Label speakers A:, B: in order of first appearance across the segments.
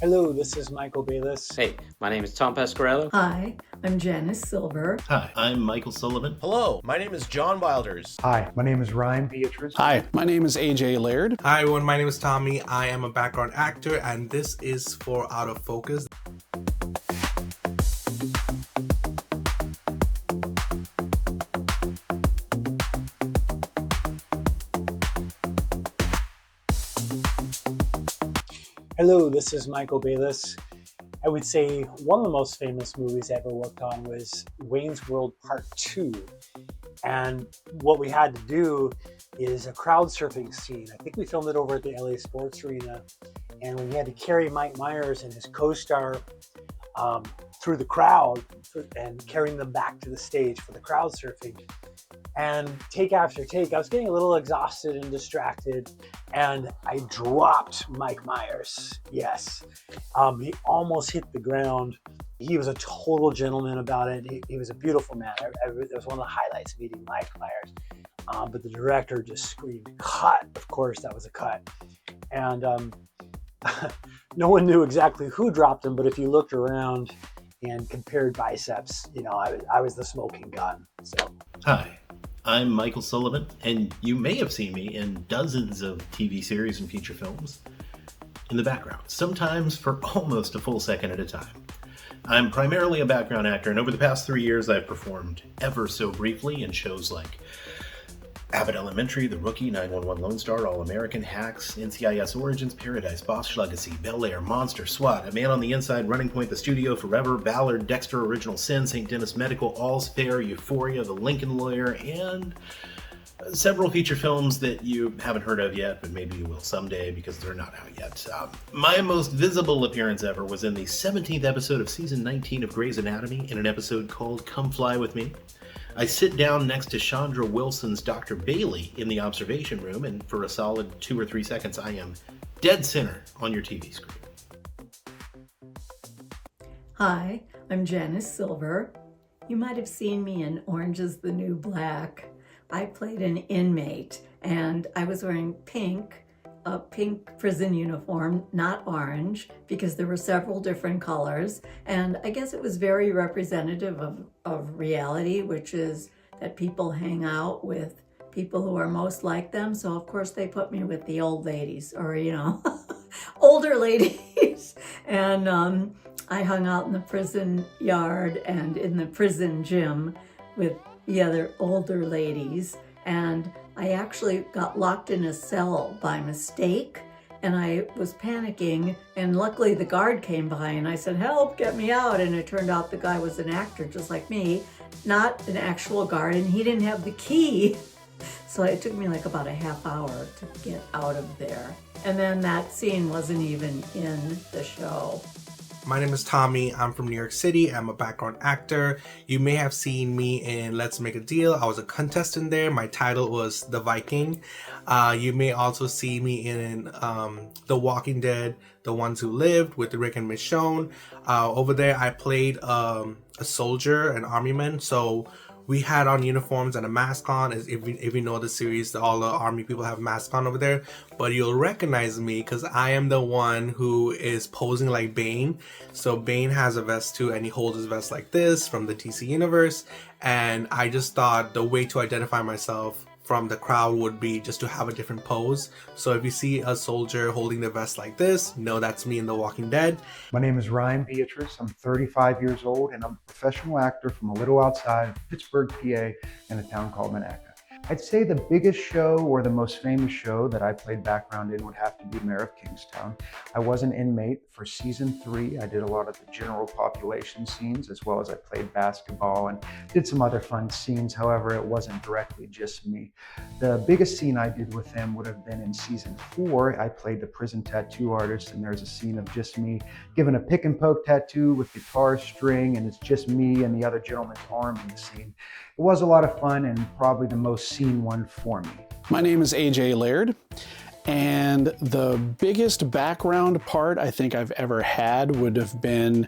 A: Hello, this is Michael Bayless.
B: Hey, my name is Tom Pasquarello.
C: Hi, I'm Janice Silver.
D: Hi, I'm Michael Sullivan.
E: Hello, my name is John Wilders.
F: Hi, my name is Ryan Beatrice.
G: Hi, my name is AJ Laird.
H: Hi everyone, my name is Tommy. I am a background actor and this is for Out of Focus.
A: Hello, this is Michael Bayless. I would say one of the most famous movies I ever worked on was Wayne's World Part 2. And what we had to do is a crowd surfing scene. I think we filmed it over at the LA Sports Arena. And we had to carry Mike Myers and his co-star through the crowd and carrying them back to the stage for the crowd surfing. And take after take, I was getting a little exhausted and distracted, and I dropped Mike Myers. Yes. He almost hit the ground. He was a total gentleman about it. He was a beautiful man. That was one of the highlights of meeting Mike Myers. But the director just screamed, "Cut!" Of course, that was a cut. And no one knew exactly who dropped him, but if you looked around and compared biceps, I was the smoking gun. So.
D: Hi, I'm Michael Sullivan, and you may have seen me in dozens of TV series and feature films in the background, sometimes for almost a full second at a time. I'm primarily a background actor, and over the past 3 years, I've performed ever so briefly in shows like Abbott Elementary, The Rookie, 911 Lone Star, All-American, Hacks, NCIS Origins, Paradise, Bosch Legacy, Bel Air, Monster, SWAT, A Man on the Inside, Running Point, The Studio, Forever, Ballard, Dexter, Original Sin, St. Dennis Medical, All's Fair, Euphoria, The Lincoln Lawyer, and several feature films that you haven't heard of yet, but maybe you will someday because they're not out yet. My most visible appearance ever was in the 17th episode of season 19 of Grey's Anatomy in an episode called Come Fly With Me. I sit down next to Chandra Wilson's Dr. Bailey in the observation room, and for a solid 2 or 3 seconds, I am dead center on your TV screen.
C: Hi, I'm Janice Silver. You might have seen me in Orange is the New Black. I played an inmate, and I was wearing a pink prison uniform, not orange, because there were several different colors. And I guess it was very representative of reality, which is that people hang out with people who are most like them. So of course they put me with the old ladies, or, older ladies. And I hung out in the prison yard and in the prison gym with the other older ladies. And I actually got locked in a cell by mistake, and I was panicking, and luckily the guard came by and I said, "Help, get me out." And it turned out the guy was an actor just like me, not an actual guard, and he didn't have the key. So it took me like about a half hour to get out of there. And then that scene wasn't even in the show.
H: My name is Tommy. I'm from New York City. I'm a background actor. You may have seen me in Let's Make a Deal. I was a contestant there. My title was The Viking. You may also see me in The Walking Dead, The Ones Who Lived with Rick and Michonne. Over there, I played a soldier, an army man. So we had on uniforms and a mask on. If you know the series, all the army people have masks on over there. But you'll recognize me because I am the one who is posing like Bane. So Bane has a vest too, and he holds his vest like this from the DC universe. And I just thought the way to identify myself from the crowd would be just to have a different pose. So if you see a soldier holding the vest like this, know that's me in The Walking Dead.
F: My name is Ryan Beatrice. I'm 35 years old, and I'm a professional actor from a little outside of Pittsburgh, PA, in a town called Monaca. I'd say the biggest show or the most famous show that I played background in would have to be Mayor of Kingstown. I was an inmate for season 3. I did a lot of the general population scenes, as well as I played basketball and did some other fun scenes. However, it wasn't directly just me. The biggest scene I did with them would have been in season 4. I played the prison tattoo artist, and there's a scene of just me giving a pick and poke tattoo with guitar string, and it's just me and the other gentleman's arm in the scene. It was a lot of fun and probably the most seen one for me.
G: My name is AJ Laird, and the biggest background part I think I've ever had would have been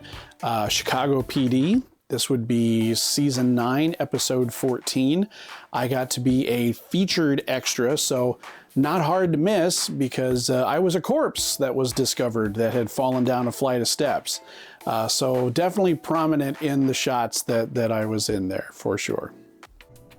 G: Chicago PD. This would be season 9, episode 14. I got to be a featured extra, so not hard to miss because I was a corpse that was discovered that had fallen down a flight of steps. So definitely prominent in the shots that I was in there, for sure.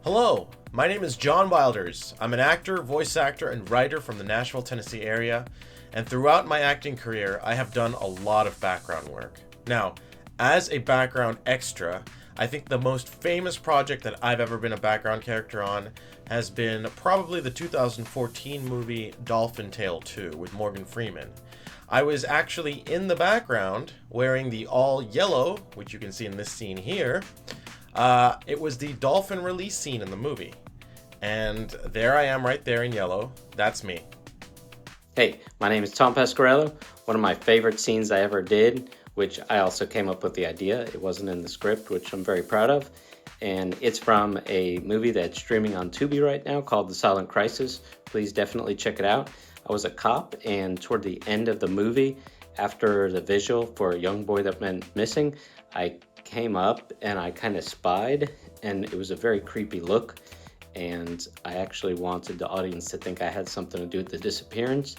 E: Hello, my name is John Wilders. I'm an actor, voice actor, and writer from the Nashville, Tennessee area. And throughout my acting career, I have done a lot of background work. Now, as a background extra, I think the most famous project that I've ever been a background character on has been probably the 2014 movie Dolphin Tale 2 with Morgan Freeman. I was actually in the background wearing the all yellow, which you can see in this scene here. It was the dolphin release scene in the movie. And there I am right there in yellow. That's me.
B: Hey, my name is Tom Pescarello. One of my favorite scenes I ever did, which I also came up with the idea. It wasn't in the script, which I'm very proud of. And it's from a movie that's streaming on Tubi right now called The Silent Crisis. Please definitely check it out. I was a cop, and toward the end of the movie, after the visual for a young boy that went missing, I came up and I kind of spied, and it was a very creepy look. And I actually wanted the audience to think I had something to do with the disappearance.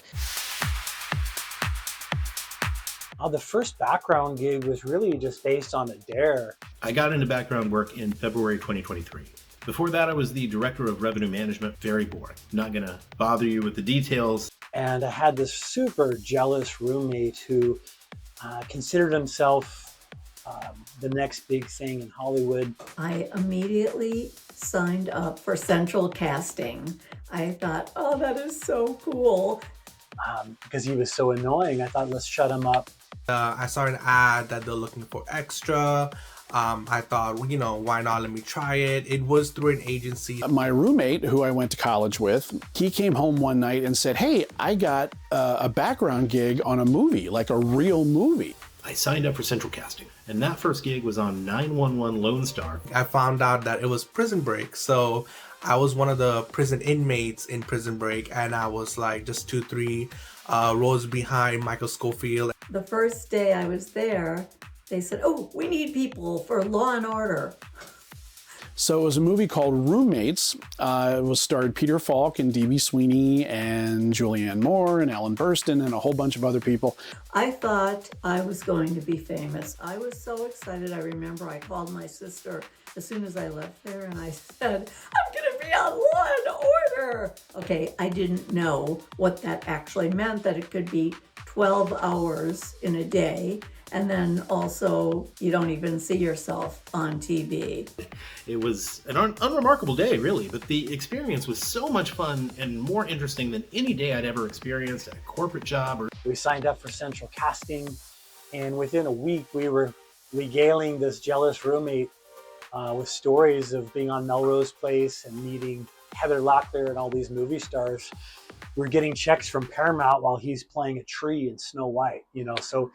A: The first background gig was really just based on a dare.
D: I got into background work in February 2023. Before that, I was the director of revenue management. Very boring. Not gonna bother you with the details.
A: And I had this super jealous roommate who considered himself the next big thing in Hollywood.
C: I immediately signed up for Central Casting. I thought, oh, that is so cool.
A: Because he was so annoying, I thought, let's shut him up.
H: I saw an ad that they're looking for extra. I thought, well, why not? Let me try it. It was through an agency.
G: My roommate, who I went to college with, he came home one night and said, hey, I got a background gig on a movie, like a real movie.
D: I signed up for Central Casting, and that first gig was on 911 Lone Star.
H: I found out that it was Prison Break, so I was one of the prison inmates in Prison Break, and I was like just 2-3 rows behind Michael Scofield.
C: The first day I was there, they said, oh, we need people for Law and Order.
G: So it was a movie called Roommates. It was starred Peter Falk and D.B. Sweeney and Julianne Moore and Ellen Burstyn and a whole bunch of other people.
C: I thought I was going to be famous. I was so excited. I remember I called my sister as soon as I left there and I said, I'm going to be on Law and Order. Okay, I didn't know what that actually meant, that it could be 12 hours in a day. And then also, you don't even see yourself on TV.
D: It was an unremarkable day, really, but the experience was so much fun and more interesting than any day I'd ever experienced at a corporate job.
A: We signed up for Central Casting, and within a week, we were regaling this jealous roommate with stories of being on Melrose Place and meeting Heather Locklear and all these movie stars. We're getting checks from Paramount while he's playing a tree in Snow White, so...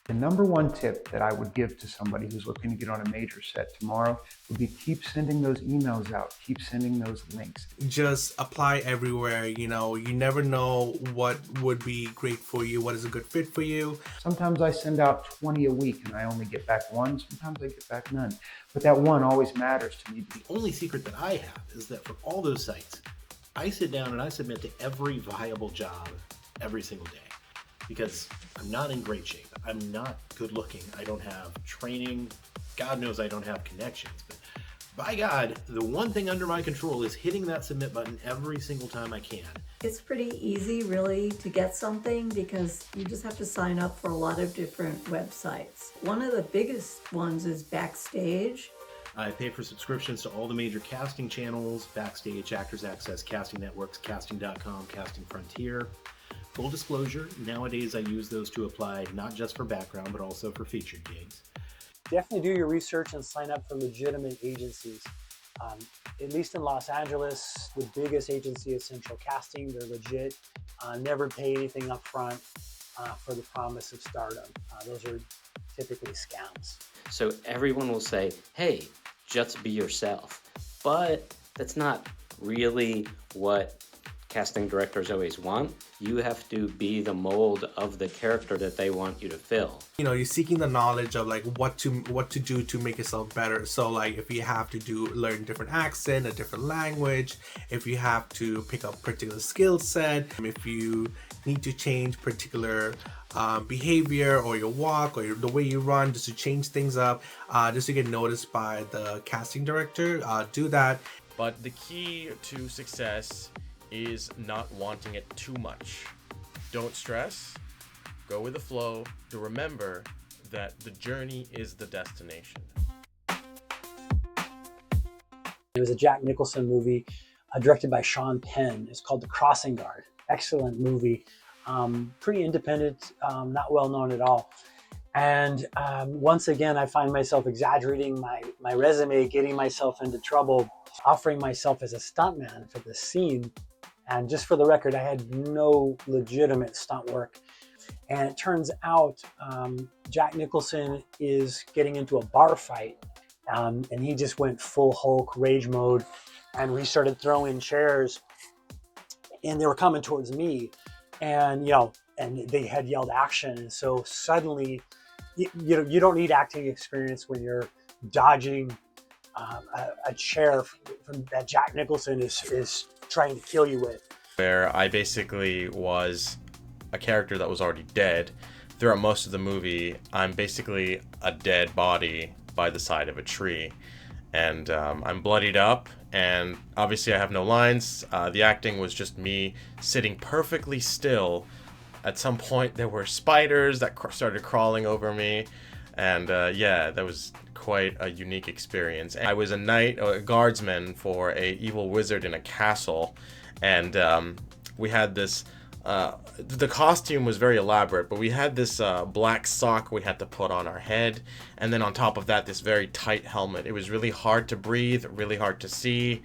F: The number one tip that I would give to somebody who's looking to get on a major set tomorrow would be keep sending those emails out, keep sending those links.
H: Just apply everywhere, you never know what would be great for you, what is a good fit for you.
F: Sometimes I send out 20 a week and I only get back one, sometimes I get back none. But that one always matters to me.
D: The only secret that I have is that for all those sites, I sit down and I submit to every viable job every single day. Because I'm not in great shape. I'm not good looking. I don't have training. God knows I don't have connections. But by God, the one thing under my control is hitting that submit button every single time I can.
C: It's pretty easy, really, to get something because you just have to sign up for a lot of different websites. One of the biggest ones is Backstage.
D: I pay for subscriptions to all the major casting channels, Backstage, Actors Access, Casting Networks, Casting.com, Casting Frontier. Full disclosure, nowadays I use those to apply not just for background, but also for featured gigs.
A: Definitely do your research and sign up for legitimate agencies. At least in Los Angeles, the biggest agency is Central Casting. They're legit. Never pay anything up front for the promise of stardom. Those are typically scams.
B: So everyone will say, hey, just be yourself. But that's not really what casting directors always want. You have to be the mold of the character that they want you to fill.
H: You know, you're seeking the knowledge of like what to do to make yourself better. So like if you have to learn different accent, a different language, if you have to pick up particular skill set, if you need to change particular behavior or your walk or the way you run, just to change things up, just to get noticed by the casting director, do that.
E: But the key to success is not wanting it too much. Don't stress, go with the flow, to remember that the journey is the destination.
A: It was a Jack Nicholson movie directed by Sean Penn. It's called The Crossing Guard. Excellent movie. Pretty independent, not well known at all. And once again, I find myself exaggerating my resume, getting myself into trouble, offering myself as a stuntman for this scene. And just for the record, I had no legitimate stunt work. And it turns out Jack Nicholson is getting into a bar fight. And he just went full Hulk rage mode. And we started throwing chairs. And they were coming towards me. And, you know, and they had yelled action. And so suddenly, you don't need acting experience when you're dodging a chair from that Jack Nicholson is trying to kill you with.
E: Where I basically was a character that was already dead. Throughout most of the movie, I'm basically a dead body by the side of a tree. And I'm bloodied up, and obviously I have no lines. The acting was just me sitting perfectly still. At some point there were spiders that started crawling over me, and yeah, that was quite a unique experience. I was a knight, a guardsman for a evil wizard in a castle, and we had this the costume was very elaborate, but we had this black sock we had to put on our head, and then on top of that this very tight helmet. It was really hard to breathe, really hard to see,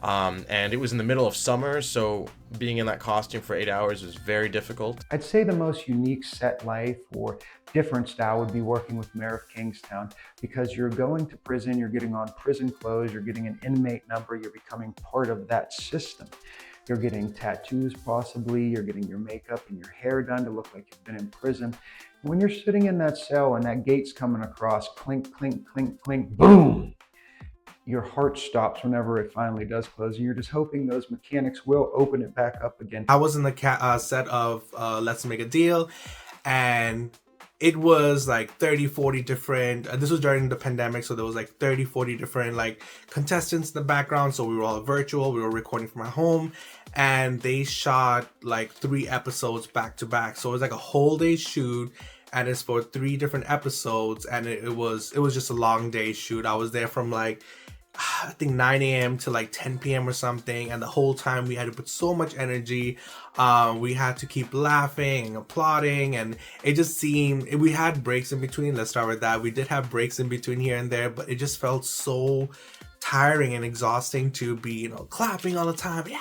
E: and it was in the middle of summer, so being in that costume for 8 hours was very difficult.
F: I'd say the most unique set life or different style would be working with Mayor of Kingstown, because you're going to prison, you're getting on prison clothes, you're getting an inmate number, you're becoming part of that system. You're getting tattoos possibly, you're getting your makeup and your hair done to look like you've been in prison. When you're sitting in that cell and that gate's coming across, clink, clink, clink, clink, boom! Your heart stops whenever it finally does close, and you're just hoping those mechanics will open it back up again.
H: I was in the set of Let's Make a Deal, and it was like 30, 40 different, this was during the pandemic, so there was like 30, 40 different like contestants in the background. So we were all virtual, we were recording from our home, and they shot like 3 episodes back to back. So it was like a whole day shoot, and it's for 3 different episodes, and it was just a long day shoot. I was there from like, I think 9 a.m. to like 10 p.m. or something, and the whole time we had to put so much energy. We had to keep laughing and applauding, and it just seemed, we had breaks in between. Let's start with that. We did have breaks in between here and there, but it just felt so tiring and exhausting to be, clapping all the time. Yeah,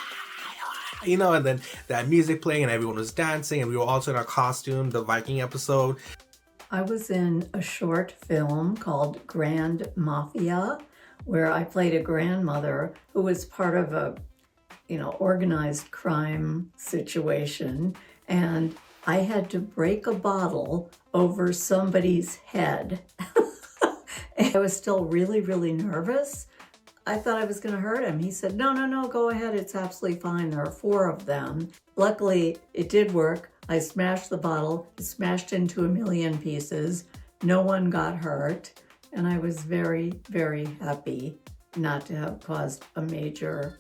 H: and then that music playing and everyone was dancing, and we were also in our costume, the Viking episode.
C: I was in a short film called Grand Mafia, where I played a grandmother who was part of a, organized crime situation, and I had to break a bottle over somebody's head. I was still really, really nervous. I thought I was going to hurt him. He said, no, go ahead. It's absolutely fine. There are 4 of them. Luckily, it did work. I smashed the bottle. It smashed into a million pieces. No one got hurt. And I was very, very happy not to have caused a major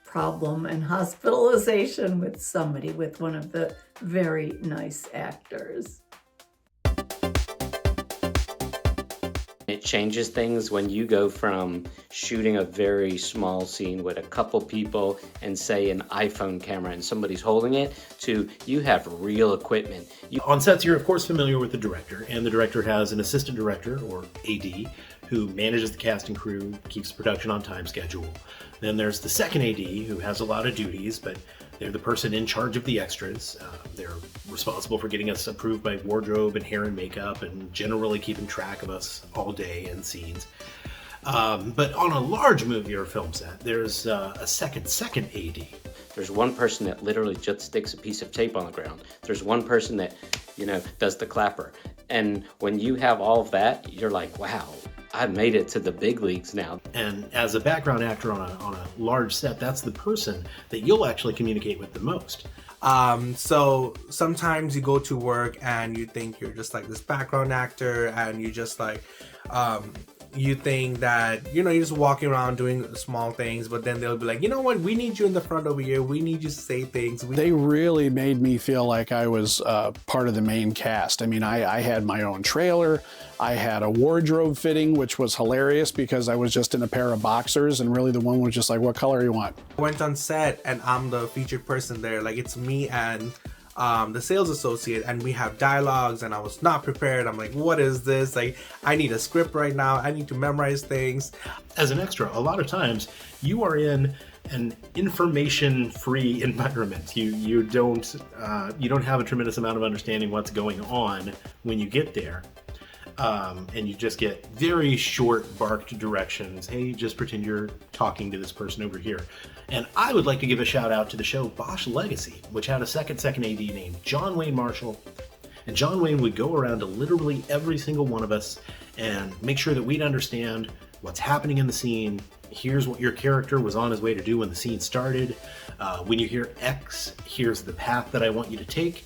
C: problem and hospitalization with somebody, with one of the very nice actors.
B: It changes things when you go from shooting a very small scene with a couple people and say an iPhone camera and somebody's holding it to you have real equipment.
D: On sets, you're of course familiar with the director, and the director has an assistant director, or AD, who manages the cast and crew, keeps production on time schedule. Then there's the second AD, who has a lot of duties, but they're the person in charge of the extras. They're responsible for getting us approved by wardrobe and hair and makeup, and generally keeping track of us all day in scenes. But on a large movie or film set, there's a second AD.
B: There's one person that literally just sticks a piece of tape on the ground. There's one person that, does the clapper. And when you have all of that, you're like, wow, I've made it to the big leagues now.
D: And as a background actor on a large set, that's the person that you'll actually communicate with the most.
H: So sometimes you go to work and you think you're just like this background actor, and you just like, you think that, you're just walking around doing small things, but then they'll be like, you know what, we need you in the front over here. We need you to say things.
G: They really made me feel like I was part of the main cast. I mean, I had my own trailer. I had a wardrobe fitting, which was hilarious because I was just in a pair of boxers, and really the one was just like, what color you want?
H: I went on set and I'm the featured person there. Like, it's me and the sales associate, and we have dialogues, and I was not prepared. I'm like, what is this? Like, I need a script right now. I need to memorize things.
D: As an extra, a lot of times you are in an information-free environment. You don't have a tremendous amount of understanding what's going on when you get there. And you just get very short barked directions. Hey, just pretend you're talking to this person over here. And I would like to give a shout out to the show Bosch Legacy, which had a second AD named John Wayne Marshall. And John Wayne would go around to literally every single one of us and make sure that we'd understand what's happening in the scene. Here's what your character was on his way to do when the scene started. When you hear X, here's the path that I want you to take.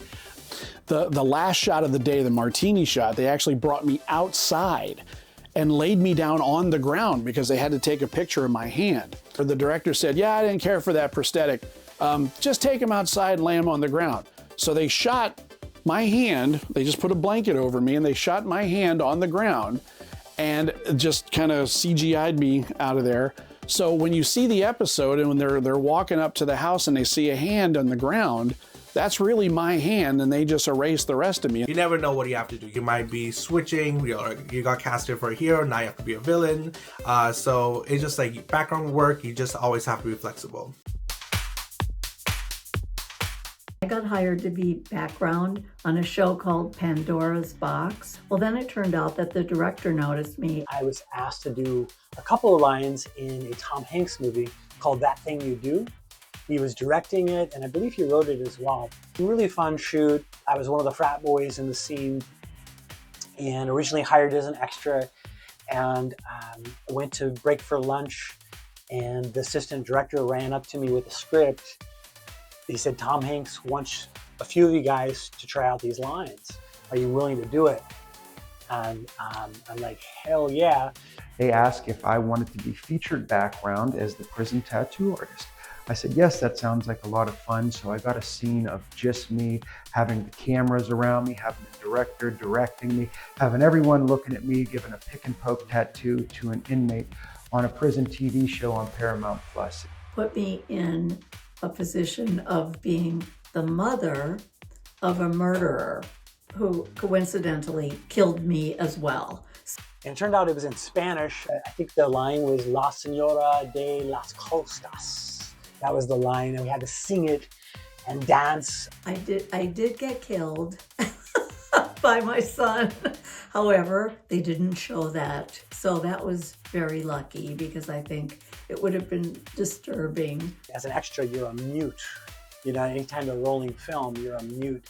G: The last shot of the day, the martini shot, they actually brought me outside and laid me down on the ground because they had to take a picture of my hand. The director said, yeah, I didn't care for that prosthetic. Just take him outside and lay him on the ground. So they shot my hand, they just put a blanket over me and they shot my hand on the ground and just kind of CGI'd me out of there. So when you see the episode and when they're walking up to the house and they see a hand on the ground, that's really my hand, and they just erase the rest of me.
H: You never know what you have to do. You might be switching, you got casted for a hero, now you have to be a villain. So it's just like background work, you just always have to be flexible.
C: I got hired to be background on a show called Pandora's Box. Well, then it turned out that the director noticed me.
A: I was asked to do a couple of lines in a Tom Hanks movie called That Thing You Do. He was directing it, and I believe he wrote it as well. Really fun shoot. I was one of the frat boys in the scene, and originally hired as an extra, and I went to break for lunch, and the assistant director ran up to me with a script. He said, Tom Hanks wants a few of you guys to try out these lines. Are you willing to do it? And I'm like, hell yeah.
F: They asked if I wanted to be featured background as the prison tattoo artist. I said, yes, that sounds like a lot of fun. So I got a scene of just me, having the cameras around me, having the director directing me, having everyone looking at me, giving a pick and poke tattoo to an inmate on a prison TV show on Paramount Plus.
C: Put me in a position of being the mother of a murderer who coincidentally killed me as well.
A: And it turned out it was in Spanish. I think the line was La Señora de las Costas. That was the line, and we had to sing it and dance.
C: I did get killed by my son. However, they didn't show that. So that was very lucky because I think it would have been disturbing.
A: As an extra, you're a mute. Anytime you're rolling film, you're a mute.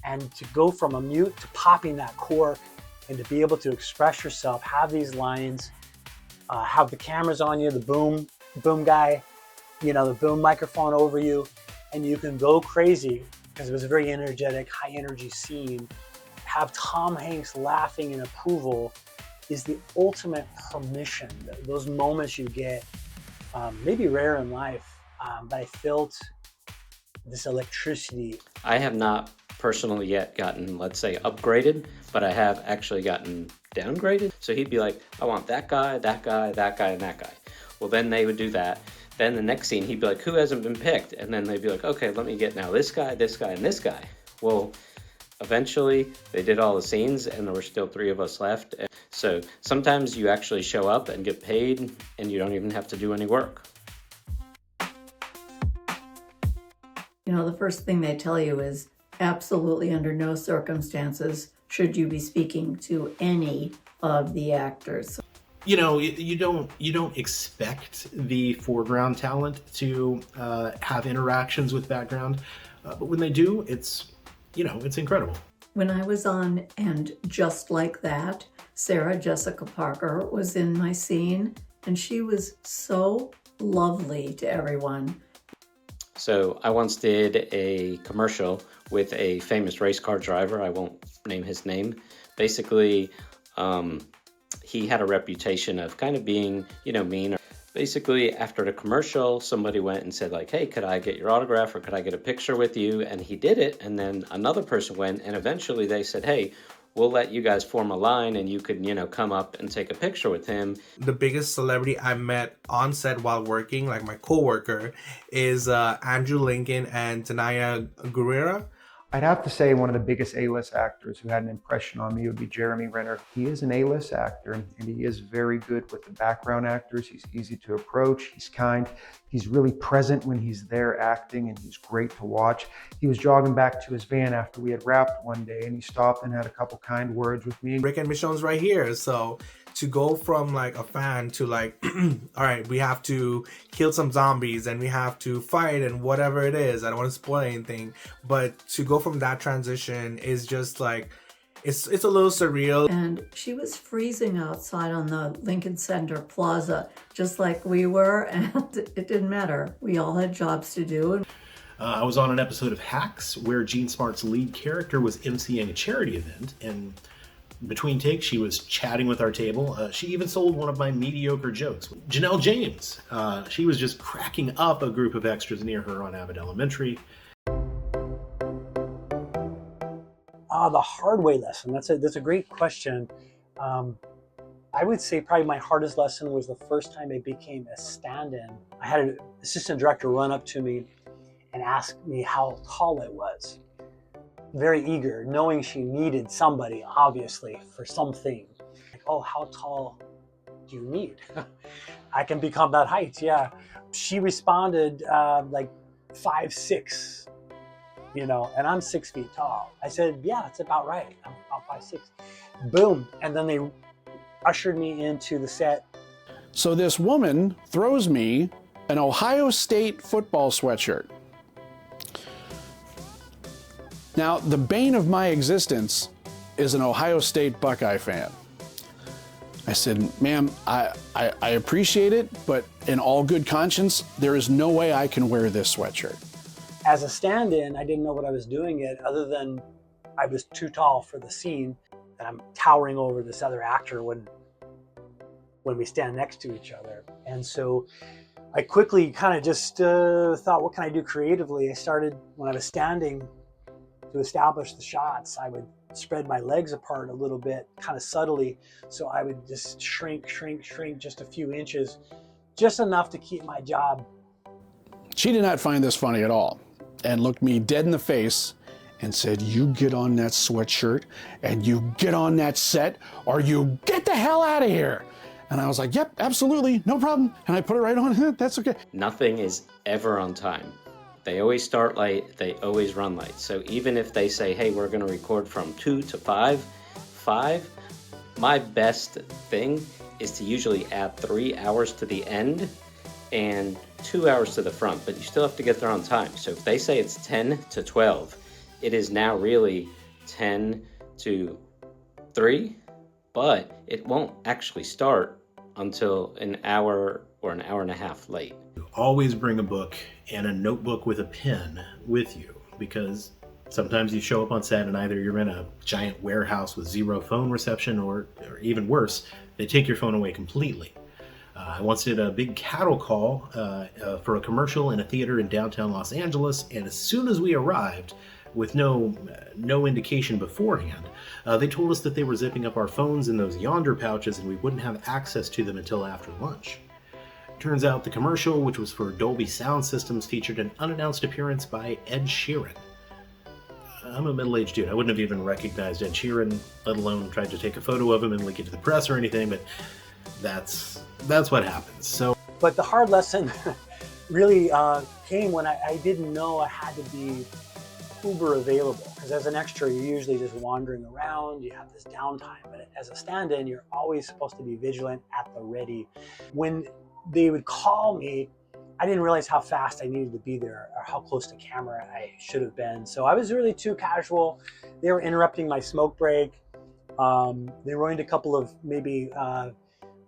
A: And to go from a mute to popping that cork and to be able to express yourself, have these lines, have the cameras on you, the boom guy, the boom microphone over you, and you can go crazy because it was a very energetic, high energy scene. Have Tom Hanks laughing in approval is the ultimate permission. Those moments you get, maybe rare in life, but I felt this electricity.
B: I have not personally yet gotten, let's say, upgraded, but I have actually gotten downgraded. So he'd be like, I want that guy, that guy, that guy, and that guy. Well, then they would do that. Then the next scene, he'd be like, who hasn't been picked? And then they'd be like, okay, let me get now this guy, and this guy. Well, eventually they did all the scenes and there were still 3 of us left. So sometimes you actually show up and get paid and you don't even have to do any work.
C: The first thing they tell you is absolutely under no circumstances should you be speaking to any of the actors.
D: You don't expect the foreground talent to have interactions with background, but when they do, it's incredible.
C: When I was on And Just Like That, Sarah Jessica Parker was in my scene, and she was so lovely to everyone.
B: So I once did a commercial with a famous race car driver. I won't name his name. Basically, he had a reputation of kind of being, mean. Basically, after the commercial, somebody went and said like, hey, could I get your autograph or could I get a picture with you? And he did it. And then another person went and eventually they said, hey, we'll let you guys form a line and you could, come up and take a picture with him.
H: The biggest celebrity I met on set while working, like my coworker, is Andrew Lincoln and Tanaya Guerrera.
F: I'd have to say one of the biggest A-list actors who had an impression on me would be Jeremy Renner. He is an A-list actor, and he is very good with the background actors. He's easy to approach, he's kind, he's really present when he's there acting, and he's great to watch. He was jogging back to his van after we had wrapped one day, and he stopped and had a couple kind words with me.
H: Rick and Michonne's right here, so to go from like a fan to like, all right, we have to kill some zombies and we have to fight and whatever it is. I don't want to spoil anything, but to go from that transition is just like, it's a little surreal.
C: And she was freezing outside on the Lincoln Center Plaza, just like we were, and it didn't matter. We all had jobs to do.
D: I was on an episode of Hacks where Gene Smart's lead character was emceeing a charity event, and between takes, she was chatting with our table. She even sold one of my mediocre jokes. Janelle James, she was just cracking up a group of extras near her on Abbott Elementary.
A: The hard way lesson. That's a great question. I would say probably my hardest lesson was the first time I became a stand-in. I had an assistant director run up to me and ask me how tall I was. Very eager, knowing she needed somebody, obviously, for something. Like, oh, how tall do you need? I can become that height, yeah. She responded like 5'6", and I'm 6 feet tall. I said, yeah, that's about right. I'm about 5'6". Boom. And then they ushered me into the set.
G: So this woman throws me an Ohio State football sweatshirt. Now, the bane of my existence is an Ohio State Buckeye fan. I said, ma'am, I appreciate it, but in all good conscience, there is no way I can wear this sweatshirt.
A: As a stand-in, I didn't know what I was doing it other than I was too tall for the scene, and I'm towering over this other actor when we stand next to each other. And so I quickly kind of just thought, what can I do creatively? I started, when I was standing, to establish the shots, I would spread my legs apart a little bit, kind of subtly, so I would just shrink just a few inches, just enough to keep my job.
G: She did not find this funny at all and looked me dead in the face and said, you get on that sweatshirt and you get on that set or you get the hell out of here. And I was like, yep, absolutely, no problem. And I put it right on, that's okay.
B: Nothing is ever on time. They always start late, they always run late. So even if they say, hey, we're gonna record from 2 to 5, my best thing is to usually add 3 hours to the end and 2 hours to the front, but you still have to get there on time. So if they say it's 10 to 12, it is now really 10 to 3, but it won't actually start until an hour or an hour and a half late.
D: Always bring a book and a notebook with a pen with you, because sometimes you show up on set and either you're in a giant warehouse with zero phone reception or even worse, they take your phone away completely. I once did a big cattle call for a commercial in a theater in downtown Los Angeles, and as soon as we arrived, with no indication beforehand, they told us that they were zipping up our phones in those yonder pouches and we wouldn't have access to them until after lunch. Turns out the commercial, which was for Dolby Sound Systems, featured an unannounced appearance by Ed Sheeran. I'm a middle-aged dude. I wouldn't have even recognized Ed Sheeran, let alone tried to take a photo of him and link it to the press or anything, but that's what happens. So,
A: but the hard lesson really came when I didn't know I had to be uber available, because as an extra, you're usually just wandering around, you have this downtime. But as a stand-in, you're always supposed to be vigilant, at the ready. When they would call me, I didn't realize how fast I needed to be there or how close to camera I should have been. So I was really too casual. They were interrupting my smoke break. They ruined a couple of maybe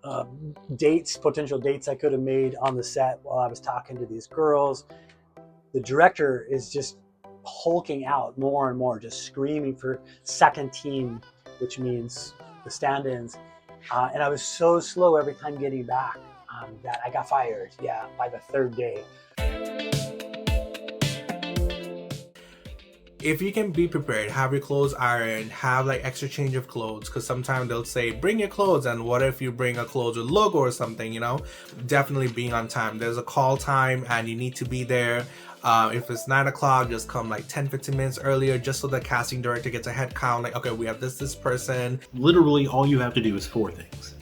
A: potential dates I could have made on the set while I was talking to these girls. The director is just hulking out more and more, just screaming for second team, which means the stand-ins. And I was so slow every time getting back that I got fired, by the third day.
H: If you can be prepared, have your clothes ironed, have like extra change of clothes, because sometimes they'll say bring your clothes, and what if you bring a clothes with logo or something, you know? Definitely being on time. There's a call time and you need to be there. If it's 9 o'clock, just come like 10-15 minutes earlier, just so the casting director gets a head count, like, okay, we have this person.
D: Literally all you have to do is 4 things.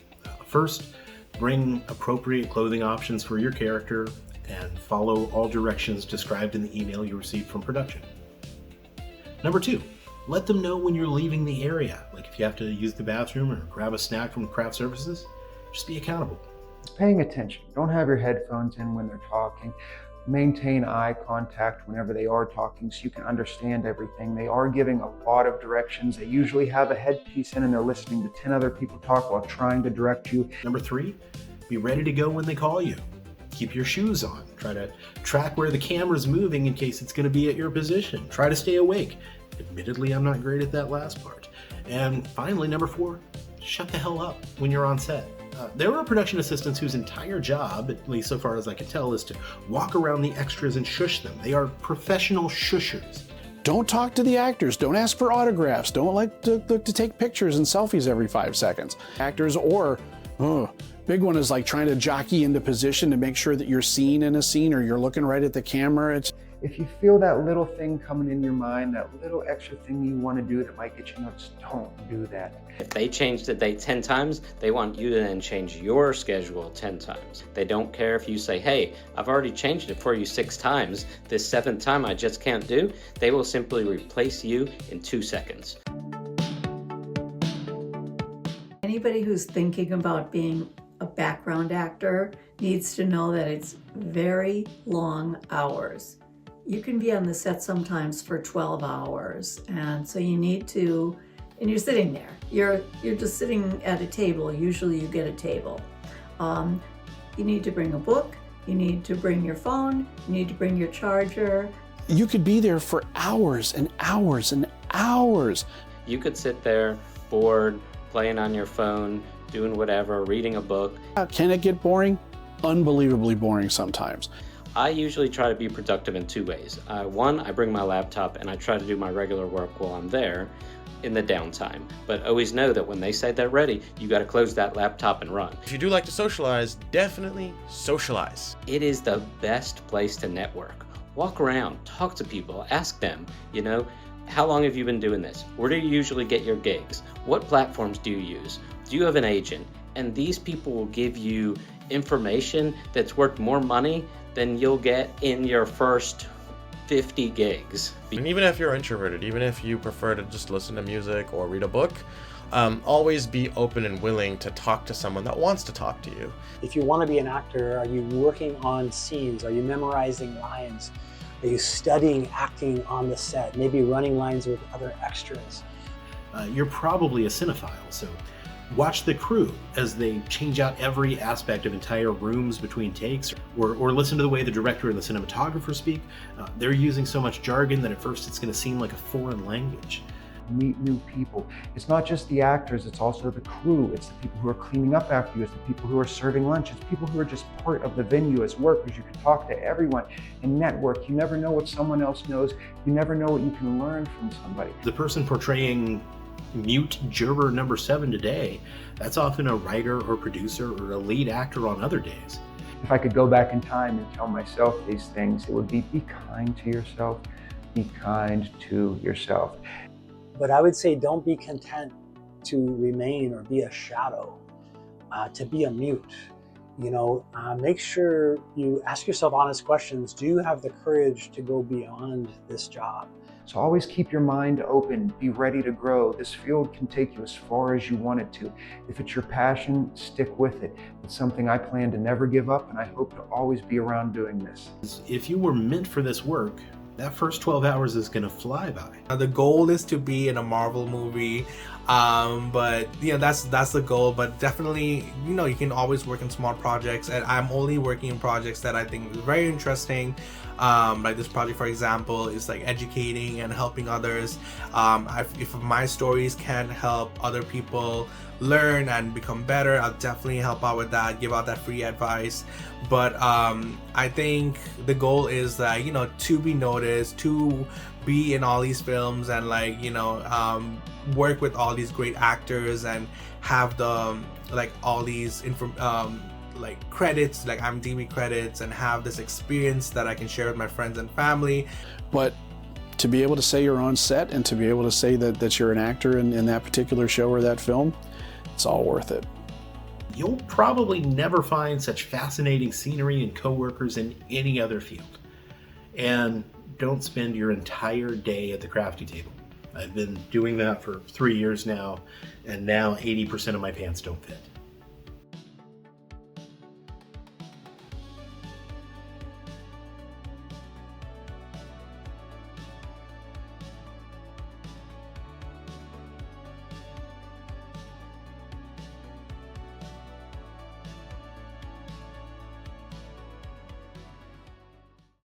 D: First, bring appropriate clothing options for your character and follow all directions described in the email you received from production. Number 2, let them know when you're leaving the area. Like if you have to use the bathroom or grab a snack from craft services, just be accountable.
F: Paying attention. Don't have your headphones in when they're talking. Maintain eye contact whenever they are talking so you can understand everything. They are giving a lot of directions. They usually have a headpiece in and they're listening to 10 other people talk while trying to direct you.
D: Number 3, be ready to go when they call you. Keep your shoes on. Try to track where the camera's moving in case it's going to be at your position. Try to stay awake. Admittedly, I'm not great at that last part. And finally, number 4, shut the hell up when you're on set. There are production assistants whose entire job, at least so far as I can tell, is to walk around the extras and shush them. They are professional shushers.
G: Don't talk to the actors. Don't ask for autographs. Don't like to take pictures and selfies every 5 seconds. Actors or, big one is like trying to jockey into position to make sure that you're seen in a scene or you're looking right at the camera.
F: If you feel that little thing coming in your mind, that little extra thing you want to do that might get you noticed, don't do that.
B: If they change the date 10 times, they want you to then change your schedule 10 times. They don't care if you say, hey, I've already changed it for you 6 times. This 7th time I just can't do. They will simply replace you in 2 seconds.
C: Anybody who's thinking about being a background actor needs to know that it's very long hours. You can be on the set sometimes for 12 hours, and so you need to, and you're sitting there. You're just sitting at a table. Usually you get a table. You need to bring a book, you need to bring your phone, you need to bring your charger.
G: You could be there for hours and hours and hours.
B: You could sit there bored, playing on your phone, doing whatever, reading a book.
G: Can it get boring? Unbelievably boring sometimes.
B: I usually try to be productive in 2 ways. One, I bring my laptop and I try to do my regular work while I'm there in the downtime. But always know that when they say they're ready, you got to close that laptop and run.
E: If you do like to socialize, definitely socialize.
B: It is the best place to network. Walk around, talk to people, ask them, how long have you been doing this? Where do you usually get your gigs? What platforms do you use? Do you have an agent? And these people will give you information that's worth more money than you'll get in your first 50 gigs.
E: And even if you're introverted, even if you prefer to just listen to music or read a book, always be open and willing to talk to someone that wants to talk to you.
A: If you want to be an actor, are you working on scenes? Are you memorizing lines? Are you studying acting on the set? Maybe running lines with other extras?
D: You're probably a cinephile, so watch the crew as they change out every aspect of entire rooms between takes, or listen to the way the director and the cinematographer speak. They're using so much jargon that at first it's going to seem like a foreign language.
F: Meet new people. It's not just the actors, it's also the crew. It's the people who are cleaning up after you. It's the people who are serving lunch. It's people who are just part of the venue as workers. You can talk to everyone and network. You never know what someone else knows. You never know what you can learn from somebody.
D: The person portraying mute juror number 7 today, that's often a writer or producer or a lead actor on other days.
F: If I could go back in time and tell myself these things, it would be kind to yourself, be kind to yourself.
A: But I would say don't be content to remain or be a shadow, to be a mute. Make sure you ask yourself honest questions. Do you have the courage to go beyond this job?
F: So always keep your mind open, be ready to grow. This field can take you as far as you want it to. If it's your passion, stick with it. It's something I plan to never give up, and I hope to always be around doing this.
D: If you were meant for this work, that first 12 hours is going to fly by.
H: The goal is to be in a Marvel movie, but that's the goal. But definitely, you can always work in small projects, and I'm only working in projects that I think is very interesting. Like this project, for example, is like educating and helping others. If my stories can help other people learn and become better, I'll definitely help out with that, give out that free advice. But I think the goal is that to be noticed, to be in all these films, and work with all these great actors, and have the all these credits, like IMDb credits, and have this experience that I can share with my friends and family.
G: But to be able to say you're on set, and to be able to say that you're an actor in that particular show or that film, it's all worth it.
D: You'll probably never find such fascinating scenery and coworkers in any other field. And don't spend your entire day at the crafty table. I've been doing that for 3 years now, and now 80% of my pants don't fit.